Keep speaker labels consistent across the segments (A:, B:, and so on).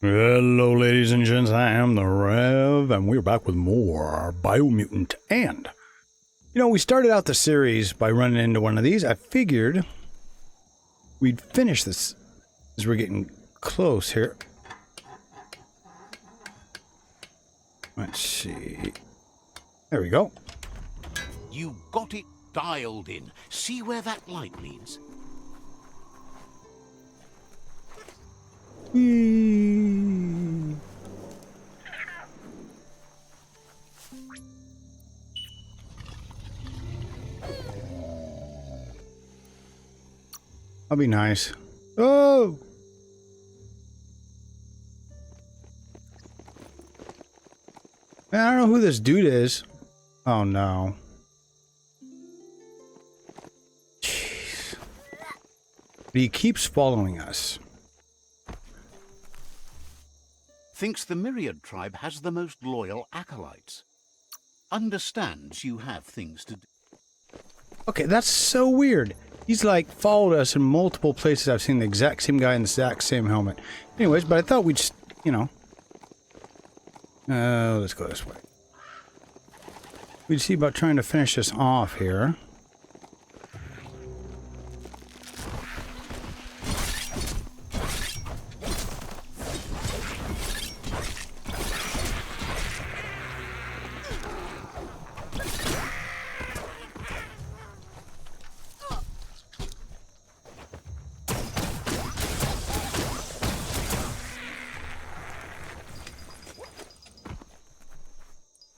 A: Hello, ladies and gents. I am the Rev, and we're back with more Biomutant. And, you know, we started out the series by running into one of these. I figured we'd finish this as we're getting close here. Let's see. There we go.
B: You got it dialed in. See where that light leads?
A: Whee. That'll be nice. Oh! Man, I don't know who this dude is. Oh no. Jeez. But he keeps following us.
B: Thinks the Myriad tribe has the most loyal acolytes. Understands you have things to do.
A: Okay, that's so weird. He's like followed us in multiple places. I've seen the exact same guy in the exact same helmet. Anyways, but I thought we'd just, you know. Let's go this way. We'd see about trying to finish this off here.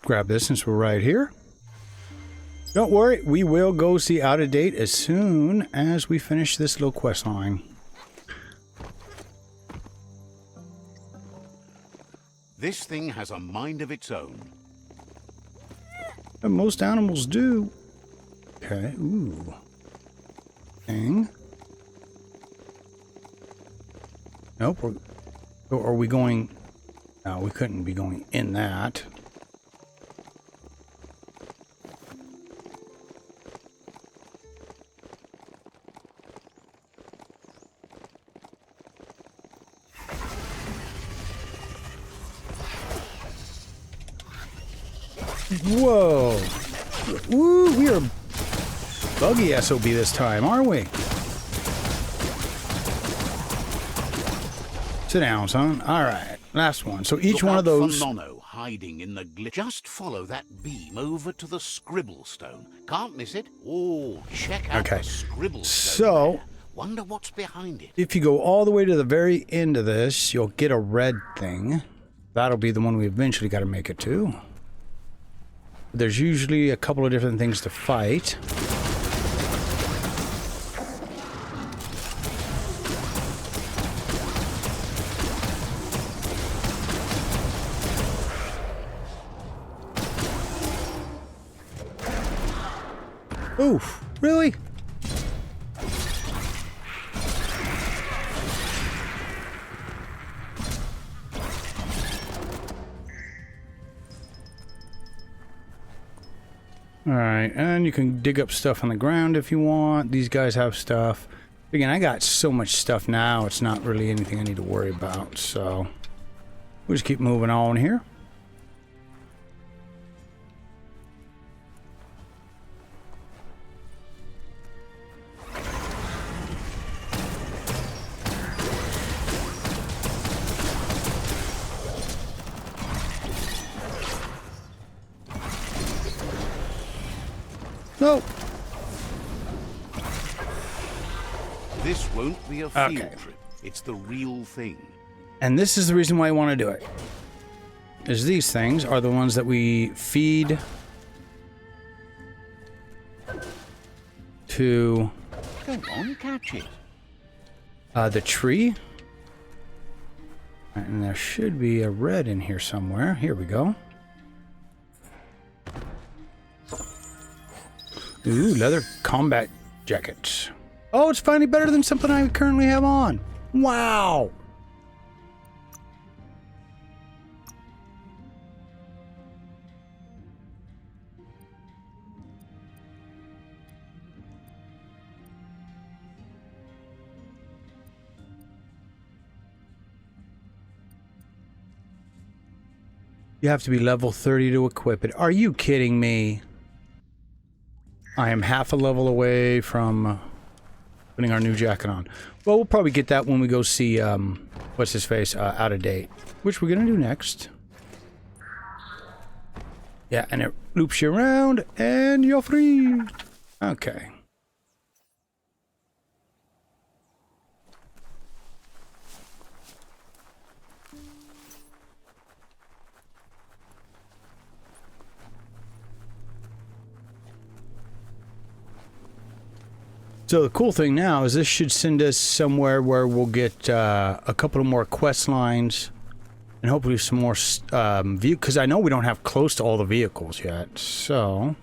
A: Grab this since we're right here. Don't worry, we will go see Out of Date as soon as we finish this little quest line.
B: This thing has a mind of its own.
A: And most animals do. Okay, ooh. Thing. Nope, are we going... No, we couldn't be going in that. Whoa! Woo! We are buggy SOB this time, aren't we? Sit down, son. All right, last one. So each one of those.
B: For Nono hiding in the glitch. Just follow that beam over to the scribble stone. Can't miss it. Oh, check out the scribble stone.
A: So,
B: there. Wonder what's behind it.
A: If you go all the way to the very end of this, you'll get a red thing. That'll be the one we eventually got to make it to. There's usually a couple of different things to fight. Oof, really? Alright, and you can dig up stuff on the ground if you want. These guys have stuff. Again, I got so much stuff now, it's not really anything I need to worry about, so we'll just keep moving on here. No.
B: This won't be a field trip. It's the real thing.
A: And this is the reason why I want to do it. Is these things are the ones that we feed to
B: Go on, catch it.
A: The tree. And there should be a red in here somewhere. Here we go. Ooh, leather combat jackets. Oh, it's finally better than something I currently have on. Wow. You have to be level 30 to equip it. Are you kidding me? I am half a level away from putting our new jacket on. Well, we'll probably get that when we go see, what's his face, out of date. Which we're gonna do next. Yeah, and it loops you around, and you're free. Okay. So the cool thing now is this should send us somewhere where we'll get a couple of more quest lines and hopefully some more because I know we don't have close to all the vehicles yet. So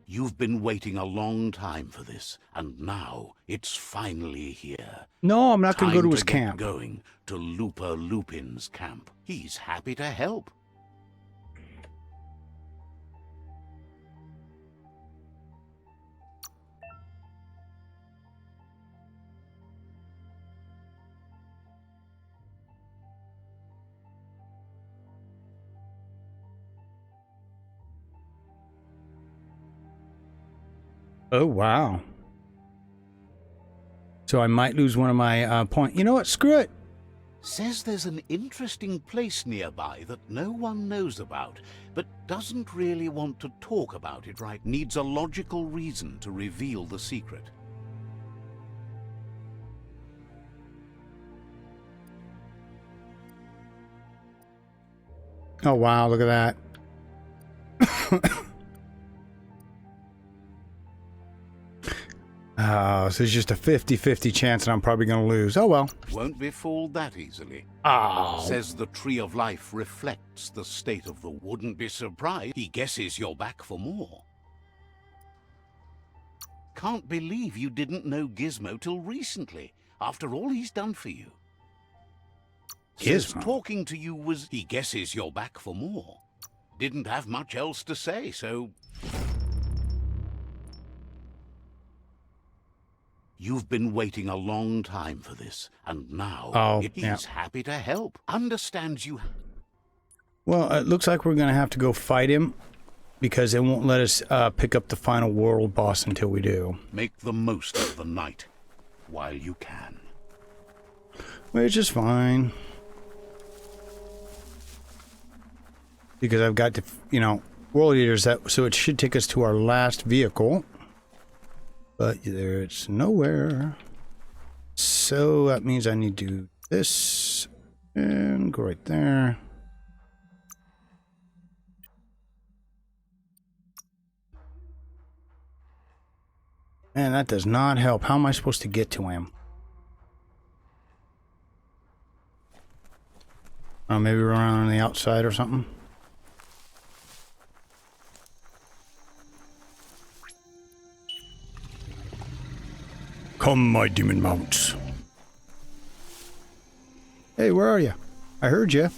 B: you've been waiting a long time for this, and now it's finally here.
A: No, I'm not going to go to his
B: Get
A: camp.
B: Going to Lupa-lupin's camp. He's happy to help.
A: Oh, wow. So I might lose one of my points. You know what? Screw it.
B: Says there's an interesting place nearby that no one knows about, but doesn't really want to talk about it, right? Needs a logical reason to reveal the secret.
A: Oh, wow. Look at that. Oh, so it's just a 50-50 chance and I'm probably going to lose. Oh, well.
B: Won't be fooled that easily.
A: Oh.
B: Says the tree of life reflects the state of the... Wouldn't be surprised. He guesses you're back for more. Can't believe you didn't know Gizmo till recently, after all he's done for you. Says
A: Gizmo?
B: Talking to you was... He guesses you're back for more. Didn't have much else to say, so... You've been waiting a long time for this, and now he's happy to help. Understands you.
A: Well, it looks like we're going to have to go fight him because they won't let us pick up the final world boss until we do.
B: Make the most of the night while you can.
A: Which is fine. Because I've got to, you know, world eaters, so it should take us to our last vehicle. But there it's nowhere. So that means I need to do this and go right there. And that does not help. How am I supposed to get to him? Maybe around on the outside or something. Come, my demon mounts. Hey, where are you? I heard you.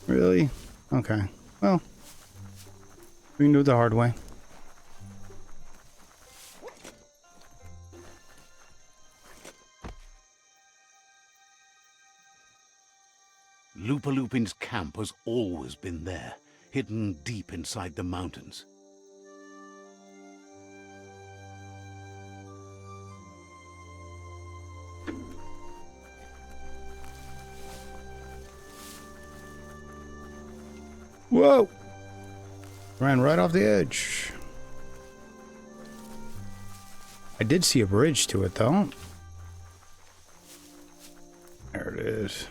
A: Really? Okay. Well, we can do it the hard way.
B: Lupa-lupin's camp has always been there, hidden deep inside the mountains.
A: Whoa! Ran right off the edge. I did see a bridge to it, though. There it is.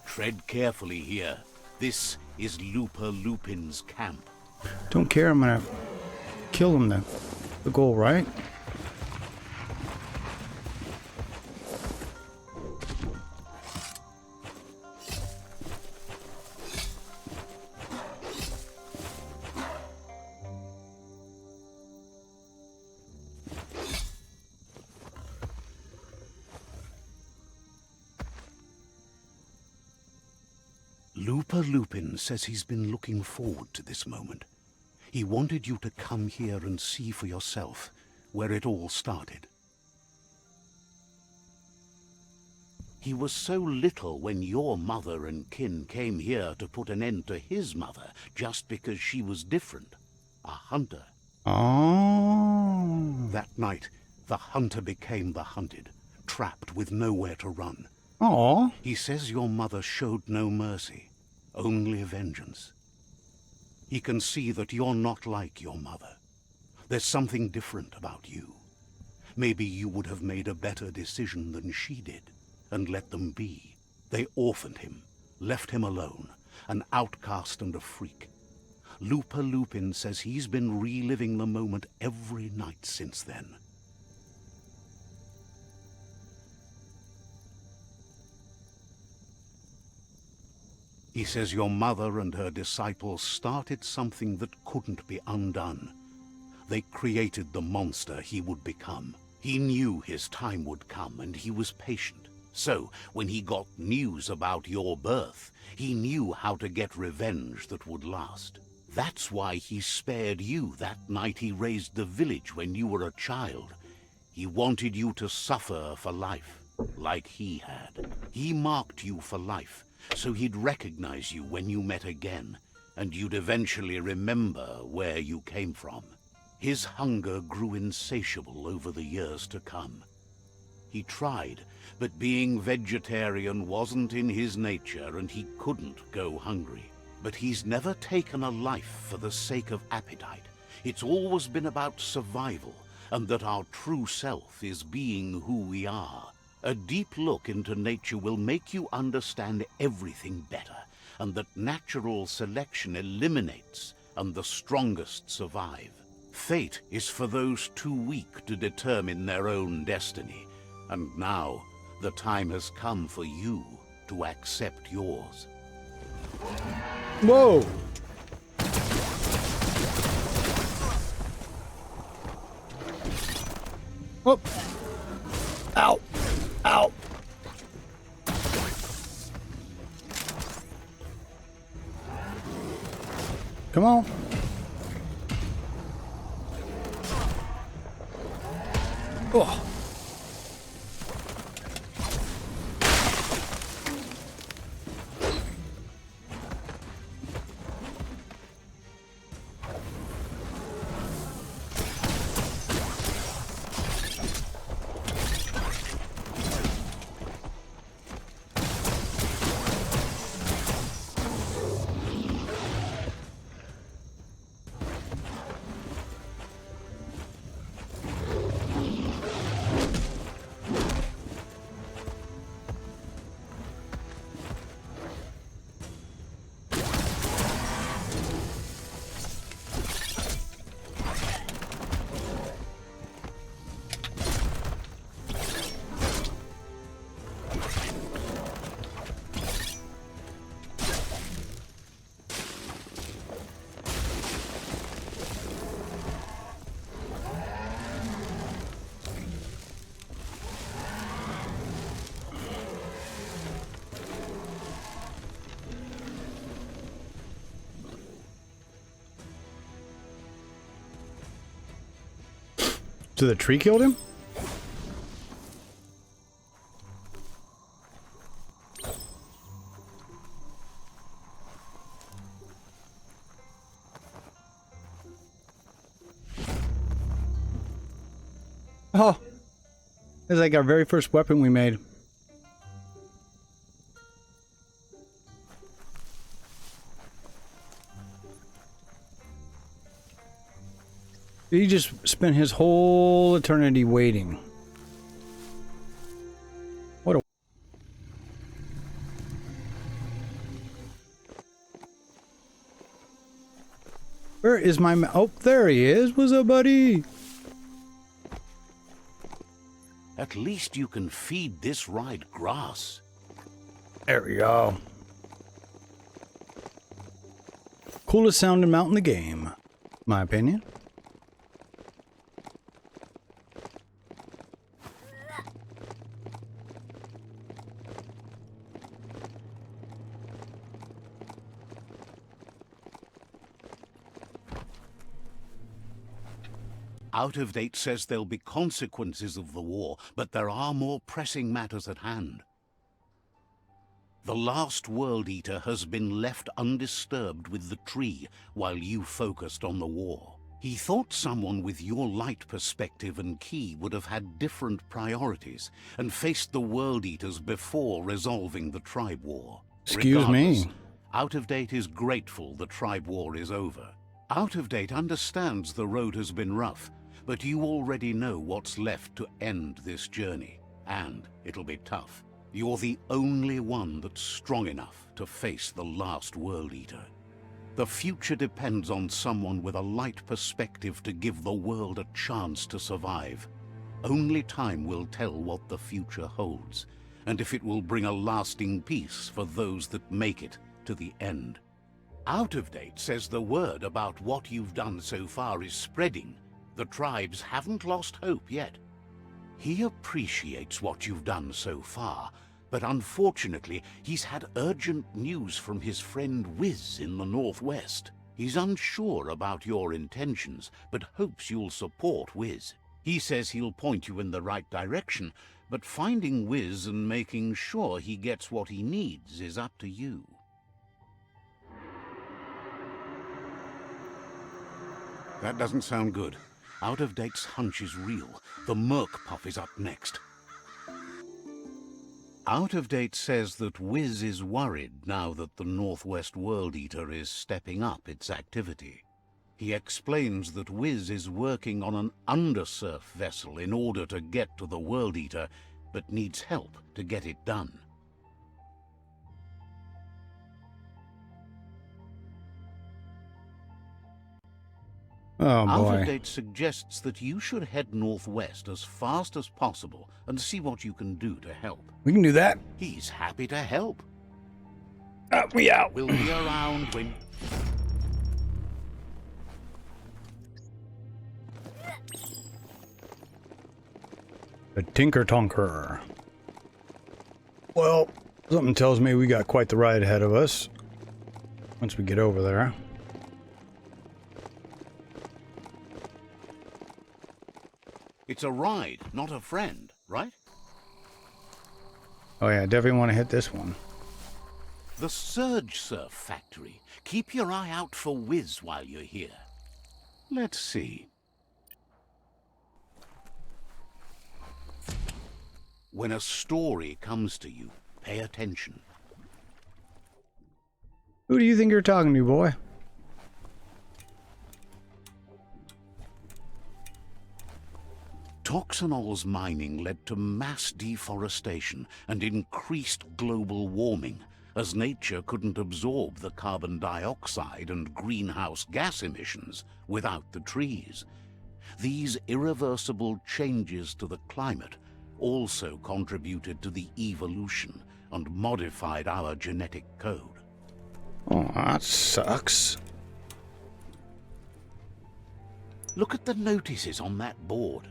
B: Tread carefully here. This is Lupa-lupin's camp.
A: Don't care, I'm gonna kill him then. The goal, right?
B: Lupa-lupin says he's been looking forward to this moment. He wanted you to come here and see for yourself where it all started. He was so little when your mother and kin came here to put an end to his mother just because she was different. A hunter.
A: Oh.
B: That night, the hunter became the hunted, trapped with nowhere to run.
A: Oh.
B: He says your mother showed no mercy, only vengeance. He can see that you're not like your mother. There's something different about you. Maybe you would have made a better decision than she did, and let them be. They orphaned him, left him alone, an outcast and a freak. Lupa-lupin says he's been reliving the moment every night since then. He says your mother and her disciples started something that couldn't be undone. They created the monster he would become. He knew his time would come, and he was patient. So, when he got news about your birth, he knew how to get revenge that would last. That's why he spared you that night he raised the village when you were a child. He wanted you to suffer for life, like he had. He marked you for life, so he'd recognize you when you met again, and you'd eventually remember where you came from. His hunger grew insatiable over the years to come. He tried, but being vegetarian wasn't in his nature, and he couldn't go hungry. But he's never taken a life for the sake of appetite. It's always been about survival, and that our true self is being who we are. A deep look into nature will make you understand everything better, and that natural selection eliminates, and the strongest survive. Fate is for those too weak to determine their own destiny, and now the time has come for you to accept yours.
A: Whoa. Whoop. Ow. Ow. Come on. Oh. So the tree killed him? Oh, it's like our very first weapon we made. He just spent his whole eternity waiting. What a... Where is my... Oh, there he is. What's up, buddy?
B: At least you can feed this ride grass.
A: There we go. Coolest sounding mount in the game, my opinion.
B: Out of Date says there'll be consequences of the war, but there are more pressing matters at hand. The last World Eater has been left undisturbed with the tree while you focused on the war. He thought someone with your light perspective and key would have had different priorities and faced the World Eaters before resolving the tribe war.
A: Excuse me.
B: Out of Date is grateful the tribe war is over. Out of Date understands the road has been rough, but you already know what's left to end this journey, and it'll be tough. You're the only one that's strong enough to face the last World Eater. The future depends on someone with a light perspective to give the world a chance to survive. Only time will tell what the future holds, and if it will bring a lasting peace for those that make it to the end. Out of Date says the word about what you've done so far is spreading. The tribes haven't lost hope yet. He appreciates what you've done so far, but unfortunately, he's had urgent news from his friend Wiz in the Northwest. He's unsure about your intentions, but hopes you'll support Wiz. He says he'll point you in the right direction, but finding Wiz and making sure he gets what he needs is up to you. That doesn't sound good. Out of Date's hunch is real. The Merc Puff is up next. Out of Date says that Wiz is worried now that the Northwest World Eater is stepping up its activity. He explains that Wiz is working on an undersurf vessel in order to get to the World Eater, but needs help to get it done.
A: Oh, boy.
B: Out of Date suggests that you should head northwest as fast as possible and see what you can do to help.
A: We can do that.
B: He's happy to help.
A: We out.
B: We'll be around when...
A: The TINHERTONKER. Well, something tells me we got quite the ride ahead of us once we get over there.
B: It's a ride, not a friend, right?
A: Oh yeah, definitely want to hit this one.
B: The SURGESURF factory. Keep your eye out for Wiz while you're here. Let's see. When a story comes to you, pay attention.
A: Who do you think you're talking to, boy?
B: Toxanol's mining led to mass deforestation and increased global warming, as nature couldn't absorb the carbon dioxide and greenhouse gas emissions without the trees. These irreversible changes to the climate also contributed to the evolution and modified our genetic code.
A: Oh, that sucks.
B: Look at the notices on that board.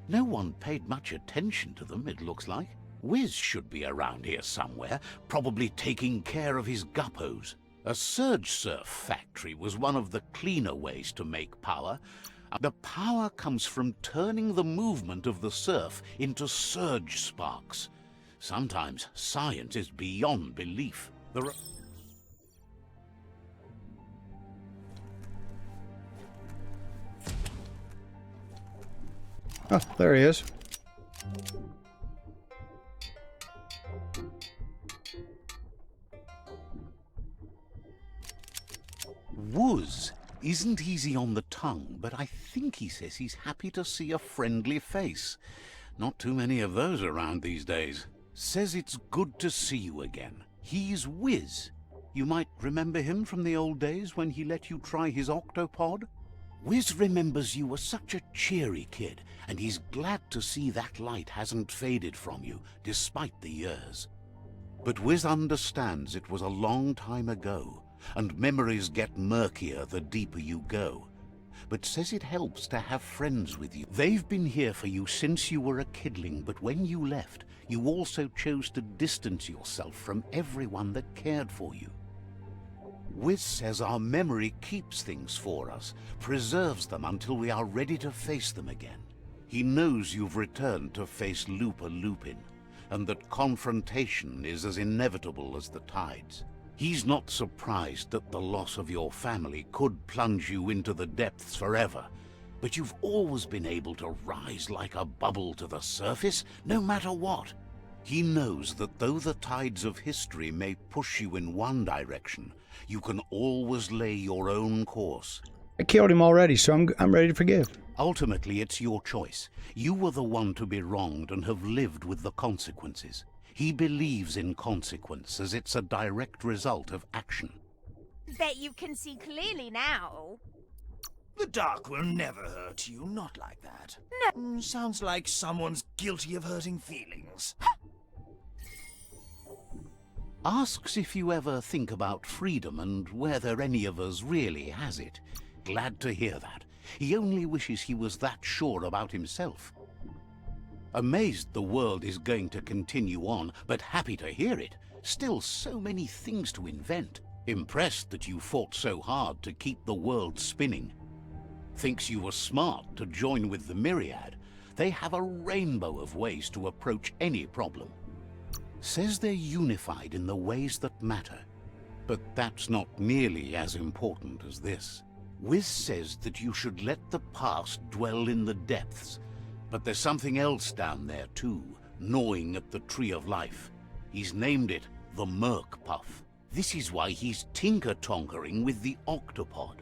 B: No one paid much attention to them, it looks like. Wiz should be around here somewhere, probably taking care of his guppos. A SURGESURF factory was one of the cleaner ways to make power. The power comes from turning the movement of the surf into surge sparks. Sometimes science is beyond belief.
A: Oh, there he is.
B: Wuz isn't easy on the tongue, but I think he says he's happy to see a friendly face. Not too many of those around these days. Says it's good to see you again. He's Wiz. You might remember him from the old days when he let you try his octopod? Wiz remembers you were such a cheery kid, and he's glad to see that light hasn't faded from you, despite the years. But Wiz understands it was a long time ago, and memories get murkier the deeper you go. But says it helps to have friends with you. They've been here for you since you were a kidling, but when you left, you also chose to distance yourself from everyone that cared for you. Wiz says our memory keeps things for us, preserves them until we are ready to face them again. He knows you've returned to face Lupa-lupin, and that confrontation is as inevitable as the tides. He's not surprised that the loss of your family could plunge you into the depths forever, but you've always been able to rise like a bubble to the surface, no matter what. He knows that though the tides of history may push you in one direction, you can always lay your own course.
A: I killed him already, so I'm ready to forgive.
B: Ultimately, it's your choice. You were the one to be wronged and have lived with the consequences. He believes in consequence as it's a direct result of action.
C: Bet you can see clearly now.
D: The dark will never hurt you, not like that. No. Sounds like someone's guilty of hurting feelings.
B: Asks if you ever think about freedom and whether any of us really has it. Glad to hear that. He only wishes he was that sure about himself. Amazed the world is going to continue on, but happy to hear it. Still so many things to invent. Impressed that you fought so hard to keep the world spinning. Thinks you were smart to join with the Myriad. They have a rainbow of ways to approach any problem. Says they're unified in the ways that matter. But that's not nearly as important as this. Wiz says that you should let the past dwell in the depths. But there's something else down there too, gnawing at the Tree of Life. He's named it the Merc Puff. This is why he's tinker-tonkering with the octopod.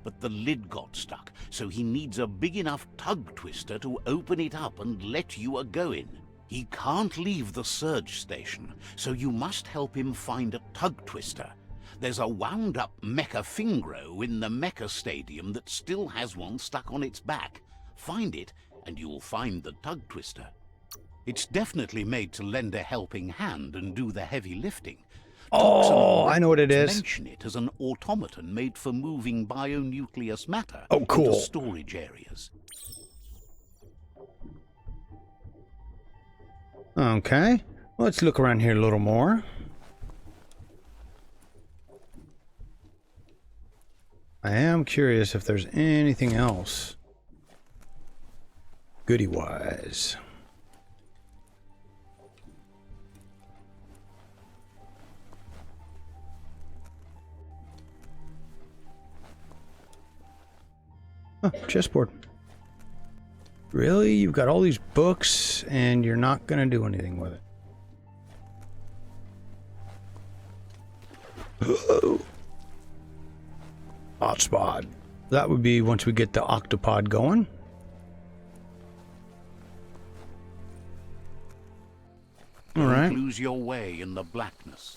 B: But the lid got stuck, so he needs a big enough tug twister to open it up and let you go in. He can't leave the Surge Station, so you must help him find a tug twister. There's a wound-up mecha Fingro in the mecha stadium that still has one stuck on its back. Find it, and you'll find the tug twister. It's definitely made to lend a helping hand and do the heavy lifting.
A: Oh, I know what it is.
B: Mention it as an automaton made for moving bionucleus matter
A: cool.
B: into storage areas.
A: Okay, let's look around here a little more. I am curious if there's anything else goody-wise. Oh, chessboard. Really? You've got all these books and you're not going to do anything with it. Hotspot. That would be once we get the octopod going. All right.
B: Lose your way in the blackness.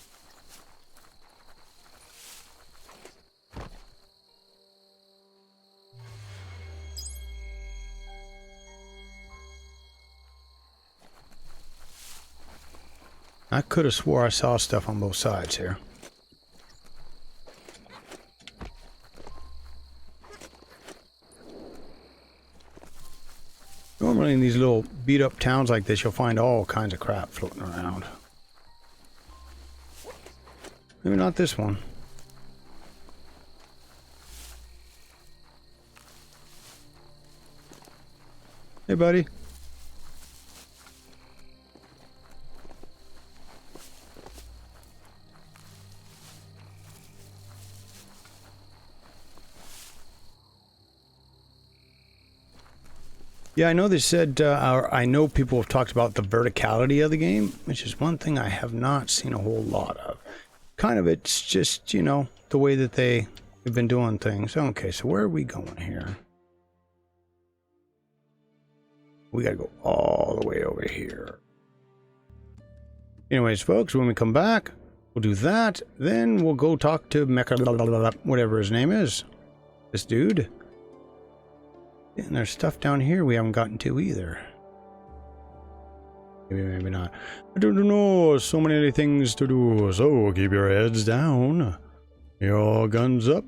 A: I could have swore I saw stuff on both sides here. Normally in these little beat up towns like this, you'll find all kinds of crap floating around. Maybe not this one. Hey, buddy. Yeah, I know they said, I know people have talked about the verticality of the game, which is one thing I have not seen a whole lot of. Kind of, it's just, you know, the way that they've been doing things. Okay, so where are we going here? We gotta go all the way over here. Anyways, folks, when we come back, we'll do that. Then we'll go talk to Mecha, whatever his name is. This dude. And there's stuff down here we haven't gotten to either. Maybe, maybe not. I don't know. So many things to do. So keep your heads down. Your guns up.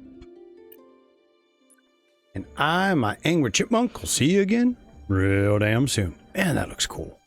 A: And I, my angry chipmunk, will see you again real damn soon. Man, that looks cool.